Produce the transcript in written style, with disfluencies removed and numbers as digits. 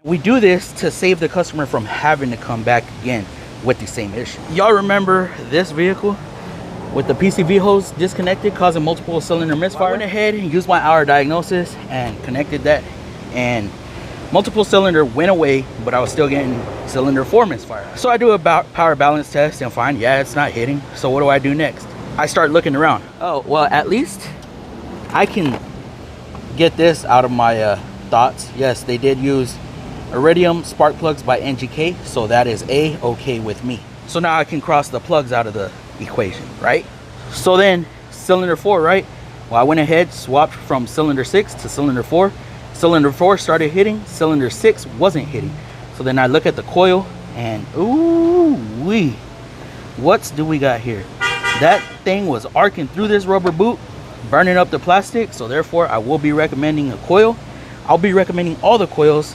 We do this to save the customer from having to come back again with the same issue. Y'all remember this vehicle with the PCV hose disconnected, causing multiple cylinder misfire? I went ahead and used my hour diagnosis and connected that, and multiple cylinder went away, but I was still getting cylinder 4 misfire. So I do a power balance test and find, yeah, it's not hitting. So what do I do next? I start looking around. Oh, well, at least I can get this out of my thoughts. Yes, they did use Iridium spark plugs by NGK, so that is okay with me. So now I can cross the plugs out of the equation, right? So then cylinder 4, right? Well, I went ahead, swapped from cylinder 6 to cylinder 4. Cylinder 4 started hitting, cylinder 6 wasn't hitting. So then I look at the coil and ooh wee, what do we got here? That thing was arcing through this rubber boot, burning up the plastic. So therefore I will be recommending a coil. I'll be recommending all the coils